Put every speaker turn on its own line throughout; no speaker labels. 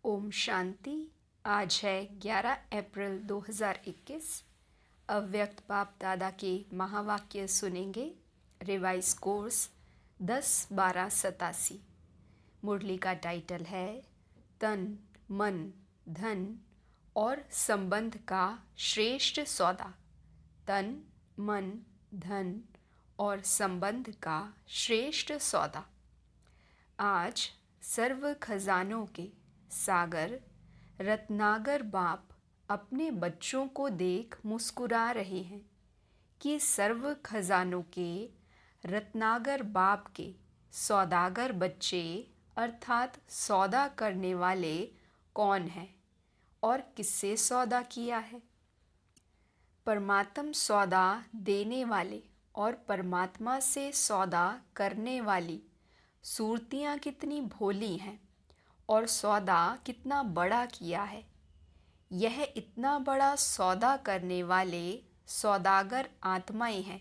ओम शांति। आज है 11 अप्रैल 2021। अव्यक्त बाप दादा के महावाक्य सुनेंगे। Revise course 10-12-87। मुरली का टाइटल है तन मन धन और संबंध का श्रेष्ठ सौदा। तन मन धन और संबंध का श्रेष्ठ सौदा। आज सर्व खजानों के सागर रत्नागर बाप अपने बच्चों को देख मुस्कुरा रहे हैं कि सर्व खजानों के रत्नागर बाप के सौदागर बच्चे अर्थात सौदा करने वाले कौन हैं और किससे सौदा किया है। परमात्म सौदा देने वाले और परमात्मा से सौदा करने वाली सूरतियाँ कितनी भोली हैं और सौदा कितना बड़ा किया है। यह इतना बड़ा सौदा करने वाले सौदागर आत्माएं हैं।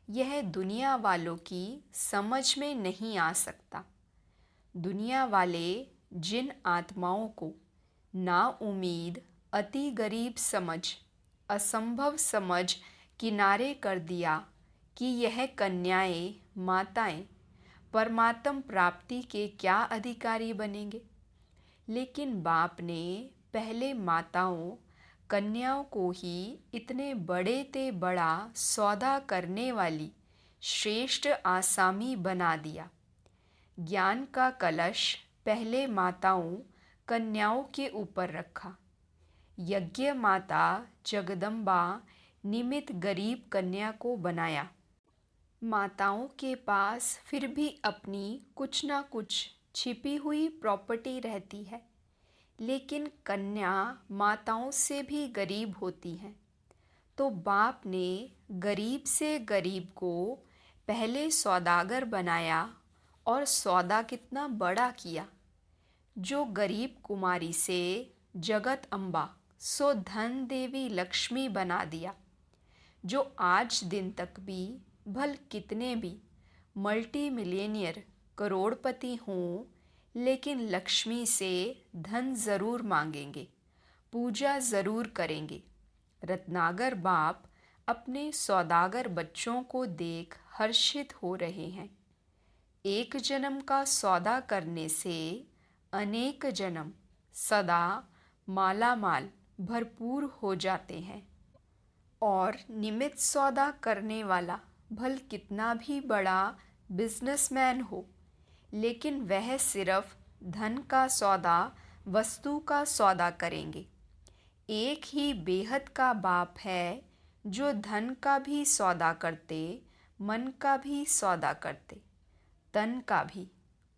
यह दुनिया वालों की समझ में नहीं आ सकता। दुनिया वाले जिन आत्माओं को ना उम्मीद अति गरीब समझ असंभव समझ किनारे कर दिया कि यह कन्याएं माताएं परमात्म प्राप्ति के क्या अधिकारी बनेंगे। लेकिन बाप ने पहले माताओं कन्याओं को ही इतने बड़े ते बड़ा सौदा करने वाली श्रेष्ठ आसामी बना दिया। ज्ञान का कलश पहले माताओं कन्याओं के ऊपर रखा। यज्ञ माता जगदम्बा निमित्त गरीब कन्या को बनाया। माताओं के पास फिर भी अपनी कुछ ना कुछ छिपी हुई प्रॉपर्टी रहती है, लेकिन कन्या माताओं से भी गरीब होती हैं। तो बाप ने गरीब से गरीब को पहले सौदागर बनाया और सौदा कितना बड़ा किया। जो गरीब कुमारी से जगत अम्बा सो धन देवी लक्ष्मी बना दिया। जो आज दिन तक भी भल कितने भी मल्टी मिलियनियर करोड़पति हों, लेकिन लक्ष्मी से धन ज़रूर मांगेंगे, पूजा ज़रूर करेंगे। रत्नागर बाप अपने सौदागर बच्चों को देख हर्षित हो रहे हैं। एक जन्म का सौदा करने से अनेक जन्म सदा माला माल भरपूर हो जाते हैं। और निमित्त सौदा करने वाला भल कितना भी बड़ा बिजनेसमैन हो, लेकिन वह सिर्फ धन का सौदा वस्तु का सौदा करेंगे। एक ही बेहद का बाप है जो धन का भी सौदा करते, मन का भी सौदा करते, तन का भी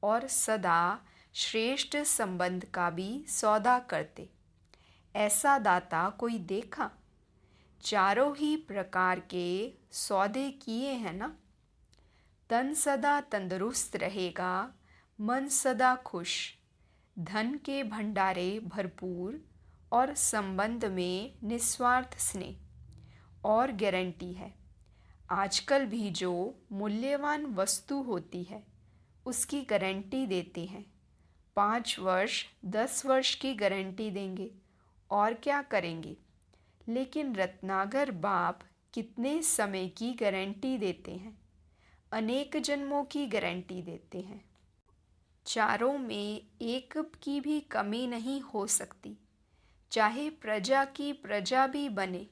और सदा श्रेष्ठ संबंध का भी सौदा करते। ऐसा दाता कोई देखा? चारों ही प्रकार के सौदे किए हैं ना। तन सदा तंदुरुस्त रहेगा, मन सदा खुश, धन के भंडारे भरपूर और संबंध में निस्वार्थ स्नेह। और गारंटी है, आजकल भी जो मूल्यवान वस्तु होती है उसकी गारंटी देते हैं। 5 वर्ष 10 वर्ष की गारंटी देंगे और क्या करेंगे। लेकिन रत्नागर बाप कितने समय की गारंटी देते हैं, अनेक जन्मों की गारंटी देते हैं। चारों में एक की भी कमी नहीं हो सकती। चाहे प्रजा की प्रजा भी बने,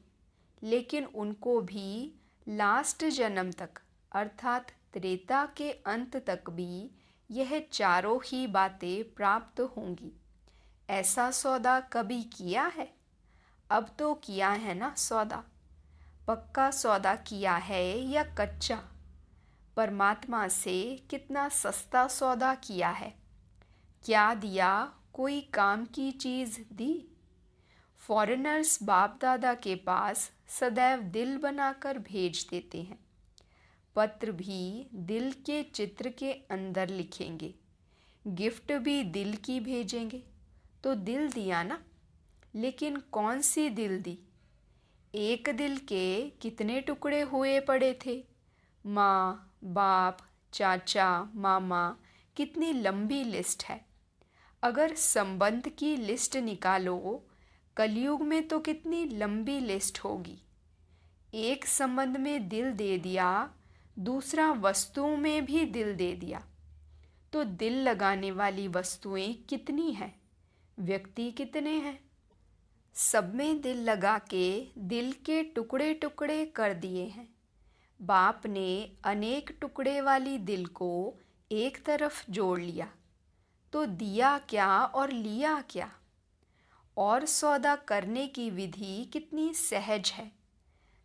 लेकिन उनको भी लास्ट जन्म तक अर्थात त्रेता के अंत तक भी यह चारों ही बातें प्राप्त होंगी। ऐसा सौदा कभी किया है? अब तो किया है ना सौदा। पक्का सौदा किया है या कच्चा? परमात्मा से कितना सस्ता सौदा किया है। क्या दिया? कोई काम की चीज़ दी? फॉरेनर्स बाप दादा के पास सदैव दिल बनाकर भेज देते हैं। पत्र भी दिल के चित्र के अंदर लिखेंगे, गिफ्ट भी दिल की भेजेंगे। तो दिल दिया ना, लेकिन कौन सी दिल दी? एक दिल के कितने टुकड़े हुए पड़े थे। माँ बाप चाचा मामा, कितनी लंबी लिस्ट है। अगर संबंध की लिस्ट निकालो, कलयुग में तो कितनी लंबी लिस्ट होगी। एक संबंध में दिल दे दिया, दूसरा वस्तुओं में भी दिल दे दिया, तो दिल लगाने वाली वस्तुएं कितनी हैं, व्यक्ति कितने हैं। सब में दिल लगा के दिल के टुकड़े टुकड़े कर दिए हैं। बाप ने अनेक टुकड़े वाली दिल को एक तरफ जोड़ लिया, तो दिया क्या और लिया क्या। और सौदा करने की विधि कितनी सहज है।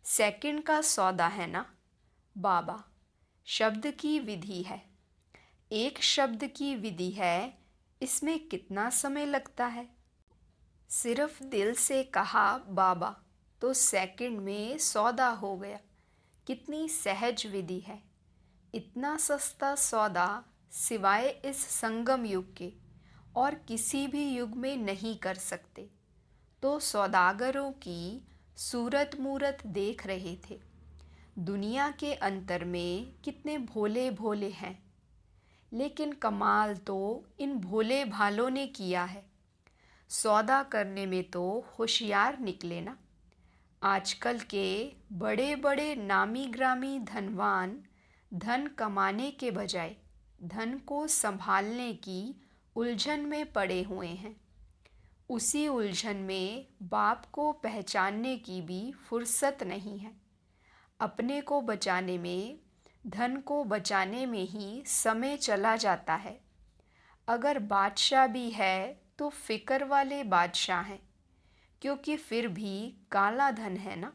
सेकंड का सौदा है ना बाबा, शब्द की विधि है। एक शब्द की विधि है, इसमें कितना समय लगता है। सिर्फ दिल से कहा बाबा, तो सेकंड में सौदा हो गया। कितनी सहज विधि है। इतना सस्ता सौदा सिवाय इस संगम युग के और किसी भी युग में नहीं कर सकते। तो सौदागरों की सूरत मूरत देख रहे थे। दुनिया के अंतर में कितने भोले भोले हैं, लेकिन कमाल तो इन भोले भालों ने किया है। सौदा करने में तो होशियार निकले ना। आजकल के बड़े बड़े नामी ग्रामी धनवान धन कमाने के बजाय धन को संभालने की उलझन में पड़े हुए हैं। उसी उलझन में बाप को पहचानने की भी फुर्सत नहीं है। अपने को बचाने में, धन को बचाने में ही समय चला जाता है। अगर बादशाह भी है तो फिक्र वाले बादशाह हैं, क्योंकि फिर भी काला धन है ना,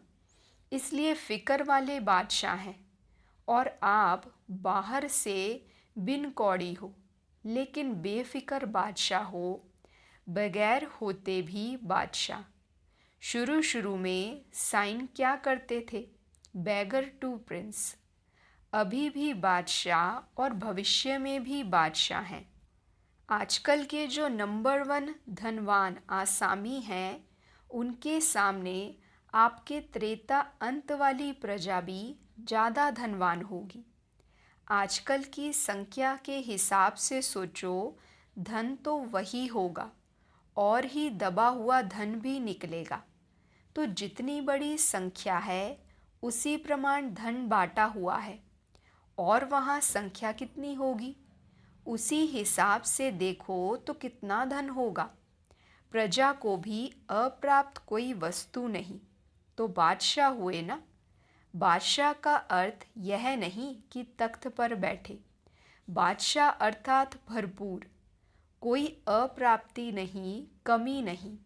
इसलिए फिक्र वाले बादशाह हैं। और आप बाहर से बिन कौड़ी हो, लेकिन बेफिक्र बादशाह हो, बगैर होते भी बादशाह। शुरू शुरू में साइन क्या करते थे, बैगर टू प्रिंस। अभी भी बादशाह और भविष्य में भी बादशाह हैं। आजकल के जो नंबर 1 धनवान आसामी हैं, उनके सामने आपके त्रेता अंत वाली प्रजा भी ज़्यादा धनवान होगी। आजकल की संख्या के हिसाब से सोचो, धन तो वही होगा और ही दबा हुआ धन भी निकलेगा। तो जितनी बड़ी संख्या है, उसी प्रमाण धन बांटा हुआ है। और वहाँ संख्या कितनी होगी, उसी हिसाब से देखो तो कितना धन होगा। प्रजा को भी अप्राप्त कोई वस्तु नहीं, तो बादशाह हुए ना। बादशाह का अर्थ यह नहीं कि तख्त पर बैठे। बादशाह अर्थात भरपूर, कोई अप्राप्ति नहीं, कमी नहीं।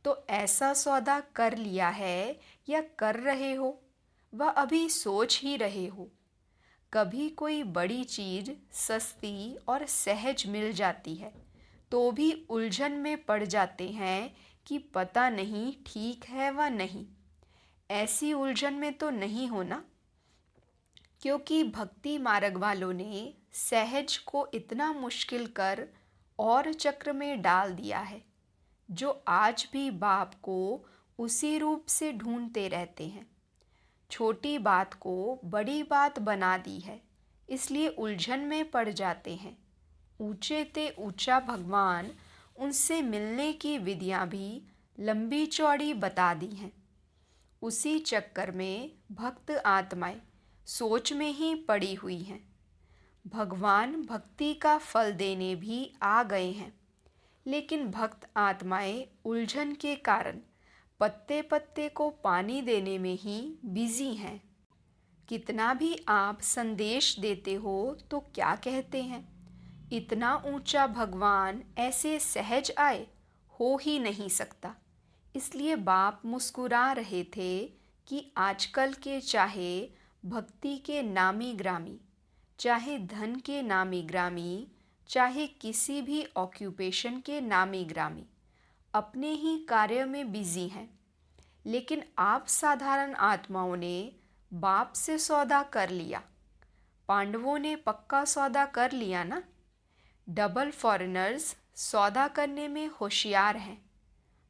तो ऐसा सौदा कर लिया है या कर रहे हो, वह अभी सोच ही रहे हो। कभी कोई बड़ी चीज़ सस्ती और सहज मिल जाती है, तो भी उलझन में पड़ जाते हैं कि पता नहीं ठीक है व नहीं। ऐसी उलझन में तो नहीं होना, क्योंकि भक्ति मार्ग वालों ने सहज को इतना मुश्किल कर और चक्र में डाल दिया है, जो आज भी बाप को उसी रूप से ढूंढते रहते हैं। छोटी बात को बड़ी बात बना दी है, इसलिए उलझन में पड़ जाते हैं। ऊंचे ते ऊंचा भगवान, उनसे मिलने की विधियां भी लंबी चौड़ी बता दी हैं। उसी चक्कर में भक्त आत्माएं सोच में ही पड़ी हुई हैं। भगवान भक्ति का फल देने भी आ गए हैं, लेकिन भक्त आत्माएं उलझन के कारण पत्ते पत्ते को पानी देने में ही बिजी हैं। कितना भी आप संदेश देते हो तो क्या कहते हैं, इतना ऊंचा भगवान ऐसे सहज आए, हो ही नहीं सकता। इसलिए बाप मुस्कुरा रहे थे कि आजकल के चाहे भक्ति के नामी ग्रामी, चाहे धन के नामी ग्रामी, चाहे किसी भी ऑक्यूपेशन के नामी ग्रामी, अपने ही कार्य में बिजी हैं। लेकिन आप साधारण आत्माओं ने बाप से सौदा कर लिया। पांडवों ने पक्का सौदा कर लिया ना। डबल फॉरेनर्स सौदा करने में होशियार हैं।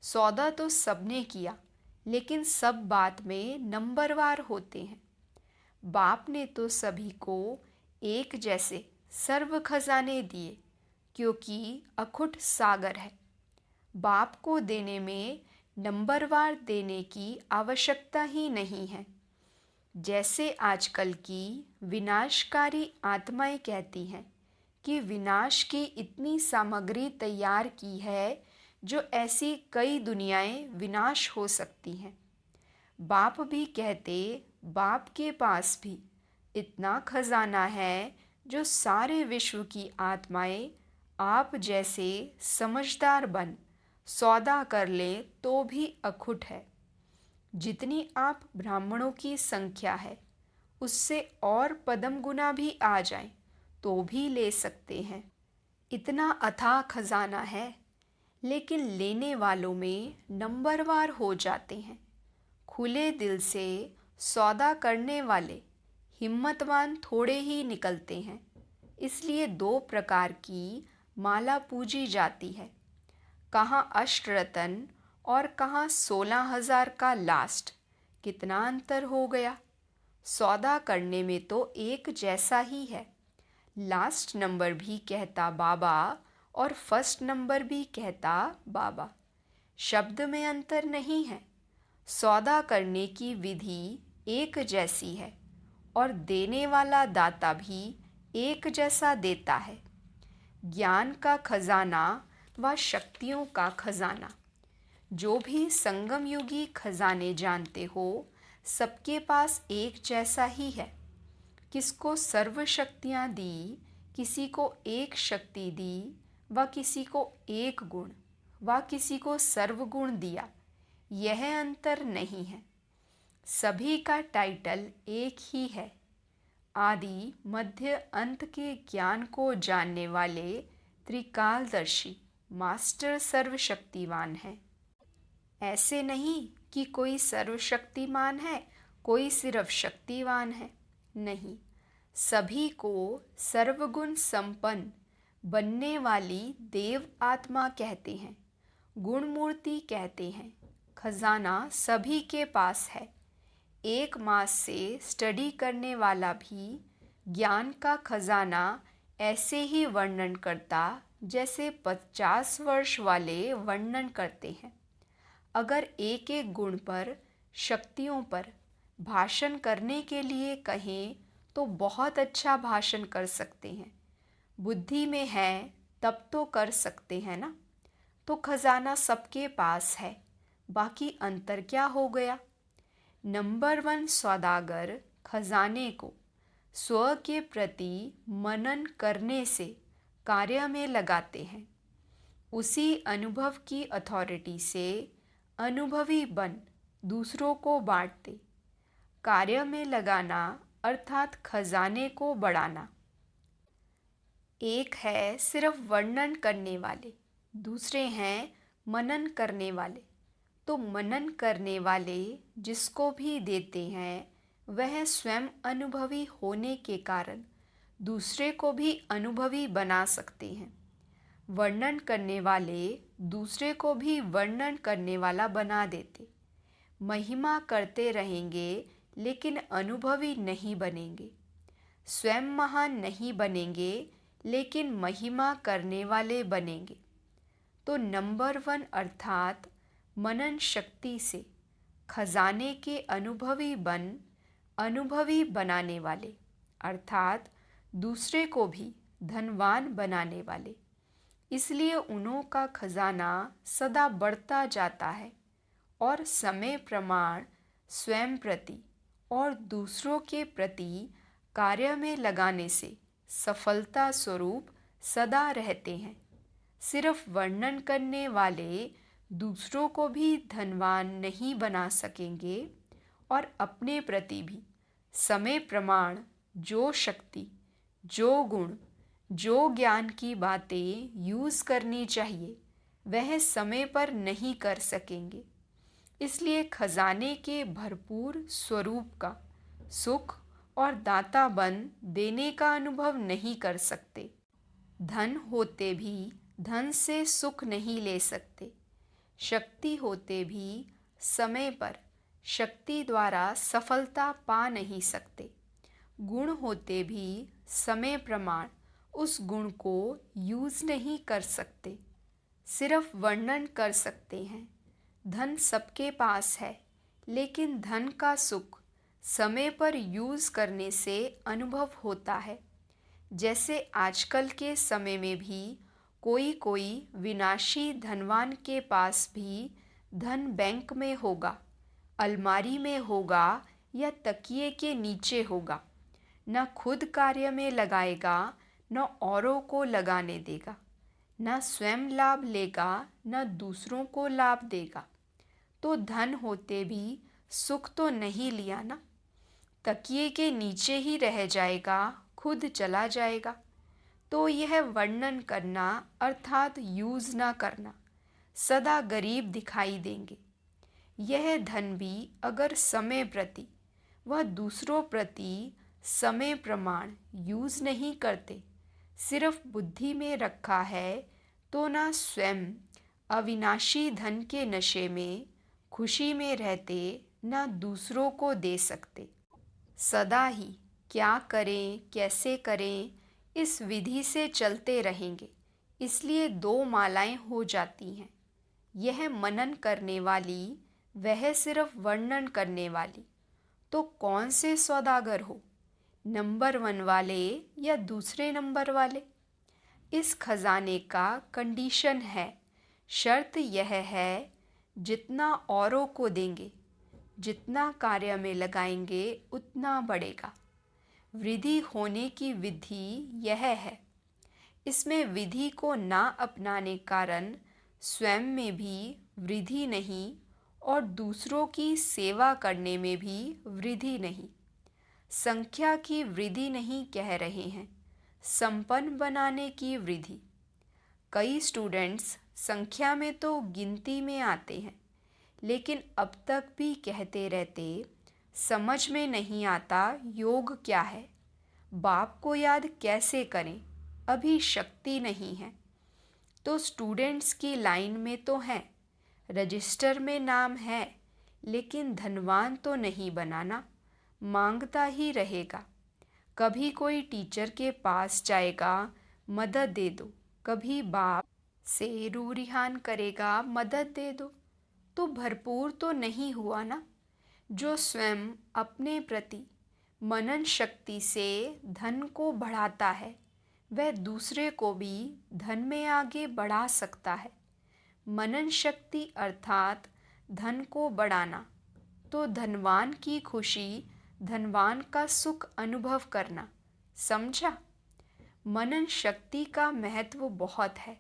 सौदा तो सबने किया, लेकिन सब बात में नंबरवार होते हैं। बाप ने तो सभी को एक जैसे सर्व खजाने दिए, क्योंकि अखुट सागर है। बाप को देने में नंबरवार देने की आवश्यकता ही नहीं है। जैसे आजकल की विनाशकारी आत्माएं कहती हैं कि विनाश की इतनी सामग्री तैयार की है जो ऐसी कई दुनियाएं विनाश हो सकती हैं। बाप भी कहते बाप के पास भी इतना खजाना है जो सारे विश्व की आत्माएं आप जैसे समझदार बन सौदा कर ले तो भी अखुट है। जितनी आप ब्राह्मणों की संख्या है उससे और पदम गुना भी आ जाए तो भी ले सकते हैं। इतना अथाह खजाना है, लेकिन लेने वालों में नंबरवार हो जाते हैं। खुले दिल से सौदा करने वाले हिम्मतवान थोड़े ही निकलते हैं। इसलिए दो प्रकार की माला पूजी जाती है, कहाँ अष्टरत्न और कहाँ 16,000 का लास्ट। कितना अंतर हो गया। सौदा करने में तो एक जैसा ही है। लास्ट नंबर भी कहता बाबा और फर्स्ट नंबर भी कहता बाबा। शब्द में अंतर नहीं है। सौदा करने की विधि एक जैसी है और देने वाला दाता भी एक जैसा देता है। ज्ञान का खजाना व शक्तियों का खजाना। जो भी संगम युगी खजाने जानते हो सबके पास एक जैसा ही है। किसको सर्व शक्तियाँ दी, किसी को एक शक्ति दी व किसी को एक गुण व किसी को सर्वगुण दिया, यह अंतर नहीं है। सभी का टाइटल एक ही है। आदि मध्य अंत के ज्ञान को जानने वाले त्रिकालदर्शी मास्टर सर्वशक्तिवान है। ऐसे नहीं कि कोई सर्वशक्तिमान है, कोई सिर्फ शक्तिवान है। नहीं, सभी को सर्वगुण संपन्न बनने वाली देव आत्मा कहते हैं, गुणमूर्ति कहते हैं। खजाना सभी के पास है। 1 मास से स्टडी करने वाला भी ज्ञान का खजाना ऐसे ही वर्णन करता जैसे 50 वर्ष वाले वर्णन करते हैं। अगर एक एक गुण पर, शक्तियों पर भाषण करने के लिए कहें तो बहुत अच्छा भाषण कर सकते हैं। बुद्धि में है तब तो कर सकते हैं ना। तो खजाना सबके पास है, बाकी अंतर क्या हो गया। नंबर 1 सौदागर खजाने को स्व के प्रति मनन करने से कार्य में लगाते हैं। उसी अनुभव की अथॉरिटी से अनुभवी बन दूसरों को बांटते। कार्य में लगाना अर्थात खजाने को बढ़ाना। एक है सिर्फ वर्णन करने वाले, दूसरे हैं मनन करने वाले। तो मनन करने वाले जिसको भी देते हैं वह स्वयं अनुभवी होने के कारण दूसरे को भी अनुभवी बना सकते हैं। वर्णन करने वाले दूसरे को भी वर्णन करने वाला बना देते। महिमा करते रहेंगे लेकिन अनुभवी नहीं बनेंगे। स्वयं महान नहीं बनेंगे लेकिन महिमा करने वाले बनेंगे। तो नंबर 1 अर्थात मनन शक्ति से खजाने के अनुभवी बनाने वाले, अर्थात दूसरे को भी धनवान बनाने वाले। इसलिए उन्हों का खजाना सदा बढ़ता जाता है और समय प्रमाण स्वयं प्रति और दूसरों के प्रति कार्य में लगाने से सफलता स्वरूप सदा रहते हैं। सिर्फ वर्णन करने वाले दूसरों को भी धनवान नहीं बना सकेंगे और अपने प्रति भी समय प्रमाण जो शक्ति, जो गुण, जो ज्ञान की बातें यूज़ करनी चाहिए वह समय पर नहीं कर सकेंगे। इसलिए खजाने के भरपूर स्वरूप का सुख और दाता बन देने का अनुभव नहीं कर सकते। धन होते भी धन से सुख नहीं ले सकते। शक्ति होते भी समय पर शक्ति द्वारा सफलता पा नहीं सकते। गुण होते भी समय प्रमाण उस गुण को यूज़ नहीं कर सकते, सिर्फ वर्णन कर सकते हैं। धन सबके पास है, लेकिन धन का सुख समय पर यूज़ करने से अनुभव होता है। जैसे आजकल के समय में भी कोई कोई विनाशी धनवान के पास भी धन बैंक में होगा, अलमारी में होगा या तकिए के नीचे होगा। न खुद कार्य में लगाएगा, न औरों को लगाने देगा, न स्वयं लाभ लेगा, न दूसरों को लाभ देगा। तो धन होते भी सुख तो नहीं लिया ना, तकिए के नीचे ही रह जाएगा, खुद चला जाएगा। तो यह वर्णन करना अर्थात यूज़ ना करना, सदा गरीब दिखाई देंगे। यह धन भी अगर समय प्रति वह दूसरों प्रति समय प्रमाण यूज़ नहीं करते, सिर्फ बुद्धि में रखा है, तो ना स्वयं अविनाशी धन के नशे में खुशी में रहते, ना दूसरों को दे सकते। सदा ही क्या करें कैसे करें इस विधि से चलते रहेंगे, इसलिए दो मालाएं हो जाती हैं। यह मनन करने वाली, वह सिर्फ वर्णन करने वाली। तो कौन से सौदागर हो, नंबर 1 वाले या दूसरे नंबर वाले? इस खजाने का कंडीशन है, शर्त यह है, जितना औरों को देंगे, जितना कार्य में लगाएंगे, उतना बढ़ेगा। वृद्धि होने की विधि यह है। इसमें विधि को ना अपनाने कारण स्वयं में भी वृद्धि नहीं और दूसरों की सेवा करने में भी वृद्धि नहीं। संख्या की वृद्धि नहीं कह रहे हैं, संपन्न बनाने की वृद्धि। कई स्टूडेंट्स संख्या में तो गिनती में आते हैं, लेकिन अब तक भी कहते रहते, समझ में नहीं आता योग क्या है, बाप को याद कैसे करें, अभी शक्ति नहीं है। तो स्टूडेंट्स की लाइन में तो हैं, रजिस्टर में नाम है, लेकिन धनवान तो नहीं बनाना, मांगता ही रहेगा। कभी कोई टीचर के पास जाएगा, मदद दे दो, कभी बाप से रूरिहान करेगा, मदद दे दो। तो भरपूर तो नहीं हुआ ना। जो स्वयं अपने प्रति मनन शक्ति से धन को बढ़ाता है, वह दूसरे को भी धन में आगे बढ़ा सकता है। मनन शक्ति अर्थात धन को बढ़ाना, तो धनवान की खुशी, धनवान का सुख अनुभव करना, समझा? मनन शक्ति का महत्व बहुत है,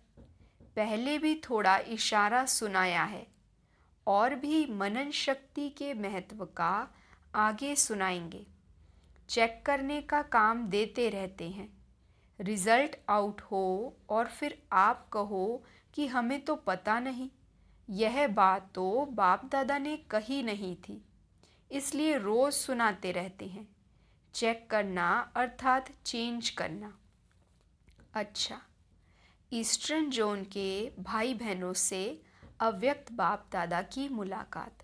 पहले भी थोड़ा इशारा सुनाया है, और भी मनन शक्ति के महत्व का आगे सुनाएंगे। चेक करने का काम देते रहते हैं, रिज़ल्ट आउट हो और फिर आप कहो कि हमें तो पता नहीं। यह बात तो बाप दादा ने कही नहीं थी, इसलिए रोज़ सुनाते रहते हैं। चेक करना अर्थात चेंज करना। अच्छा, ईस्टर्न जोन के भाई बहनों से अव्यक्त बाप दादा की मुलाकात।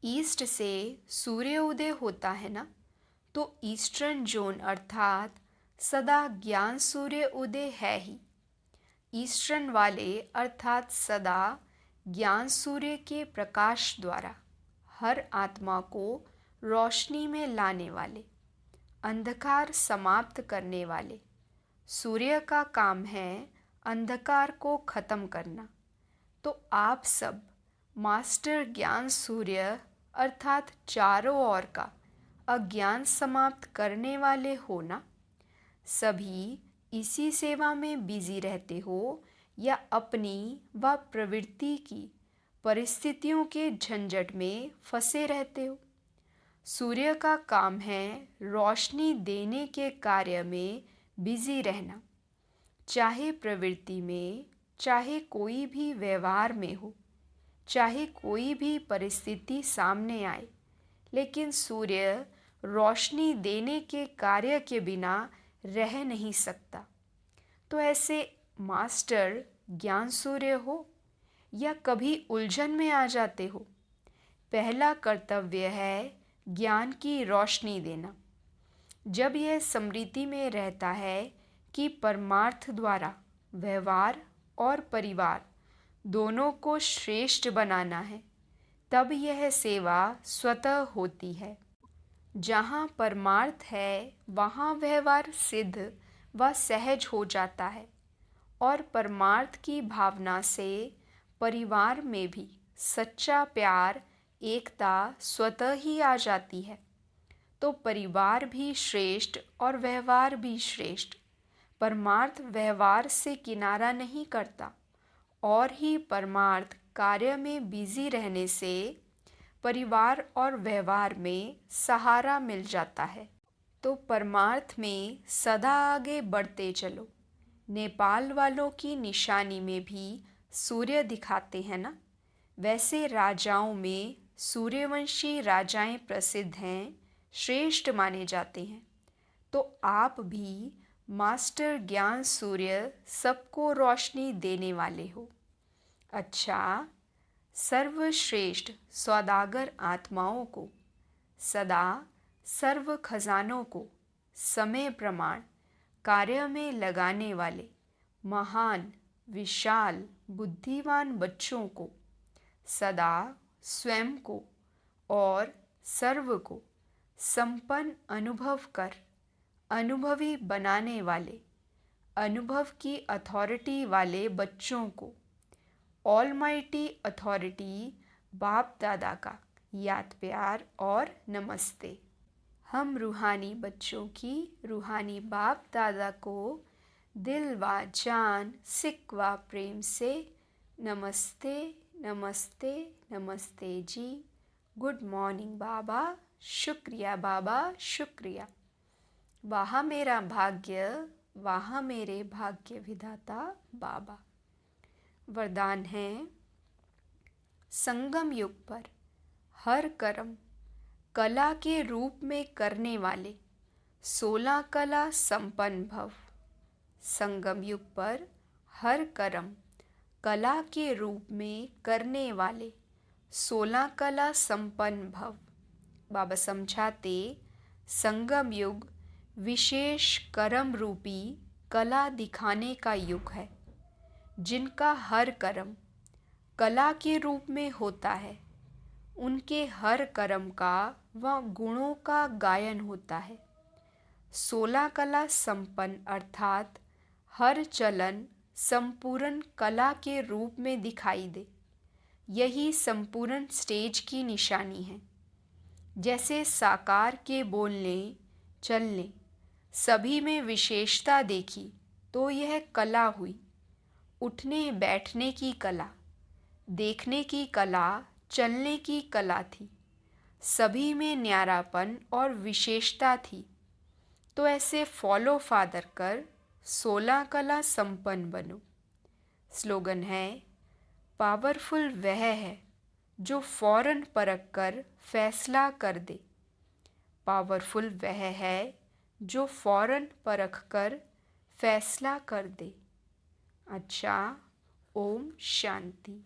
ईस्ट से सूर्य उदय होता है ना, तो ईस्टर्न जोन अर्थात सदा ज्ञान सूर्य उदय है ही। ईस्टर्न वाले अर्थात सदा ज्ञान सूर्य के प्रकाश द्वारा हर आत्मा को रोशनी में लाने वाले, अंधकार समाप्त करने वाले। सूर्य का काम है अंधकार को खत्म करना। तो आप सब मास्टर ज्ञान सूर्य अर्थात चारों ओर का अज्ञान समाप्त करने वाले हो ना। सभी इसी सेवा में बिजी रहते हो या अपनी व प्रवृत्ति की परिस्थितियों के झंझट में फंसे रहते हो। सूर्य का काम है रोशनी देने के कार्य में बिजी रहना, चाहे प्रवृत्ति में, चाहे कोई भी व्यवहार में हो, चाहे कोई भी परिस्थिति सामने आए, लेकिन सूर्य रोशनी देने के कार्य के बिना रह नहीं सकता। तो ऐसे मास्टर ज्ञान सूर्य हो या कभी उलझन में आ जाते हो, पहला कर्तव्य है ज्ञान की रोशनी देना। जब यह स्मृति में रहता है कि परमार्थ द्वारा व्यवहार और परिवार दोनों को श्रेष्ठ बनाना है, तब यह सेवा स्वतः होती है। जहाँ परमार्थ है वहाँ व्यवहार सिद्ध व सहज हो जाता है और परमार्थ की भावना से परिवार में भी सच्चा प्यार, एकता स्वतः ही आ जाती है। तो परिवार भी श्रेष्ठ और व्यवहार भी श्रेष्ठ। परमार्थ व्यवहार से किनारा नहीं करता और ही परमार्थ कार्य में बिजी रहने से परिवार और व्यवहार में सहारा मिल जाता है। तो परमार्थ में सदा आगे बढ़ते चलो। नेपाल वालों की निशानी में भी सूर्य दिखाते हैं ना, वैसे राजाओं में सूर्यवंशी राजाएं प्रसिद्ध हैं, श्रेष्ठ माने जाते हैं। तो आप भी मास्टर ज्ञान सूर्य सबको रोशनी देने वाले हो। अच्छा, सर्वश्रेष्ठ सौदागर आत्माओं को सदा सर्व खजानों को समय प्रमाण कार्य में लगाने वाले महान विशाल बुद्धिमान बच्चों को सदा स्वयं को और सर्व को संपन्न अनुभव कर अनुभवी बनाने वाले अनुभव की अथॉरिटी वाले बच्चों को ऑलमाइटी अथॉरिटी बाप दादा का याद प्यार और नमस्ते। हम रूहानी बच्चों की रूहानी बाप दादा को दिल व जान सिक व प्रेम से नमस्ते नमस्ते नमस्ते जी। गुड मॉर्निंग बाबा, शुक्रिया बाबा, शुक्रिया। वहाँ मेरा भाग्य, वहाँ मेरे भाग्य विधाता बाबा। वरदान है, संगम युग पर हर कर्म कला के रूप में करने वाले 16 कला संपन्न भव। संगम युग पर हर कर्म कला के रूप में करने वाले 16 कला संपन्न भव। बाबा समझाते, संगम युग विशेष कर्म रूपी कला दिखाने का युग है, जिनका हर कर्म कला के रूप में होता है। उनके हर कर्म का व गुणों का गायन होता है। 16 कला संपन्न अर्थात हर चलन संपूर्ण कला के रूप में दिखाई दे, यही संपूर्ण स्टेज की निशानी है। जैसे साकार के बोलने चलने सभी में विशेषता देखी तो यह कला हुई। उठने बैठने की कला, देखने की कला, चलने की कला थी। सभी में न्यारापन और विशेषता थी। तो ऐसे फॉलो फादर कर 16 कला संपन्न बनो। स्लोगन है, पावरफुल वह है जो फौरन परख कर फैसला कर दे। पावरफुल वह है जो फौरन परख कर फैसला कर दे। अच्छा, ओम शांति।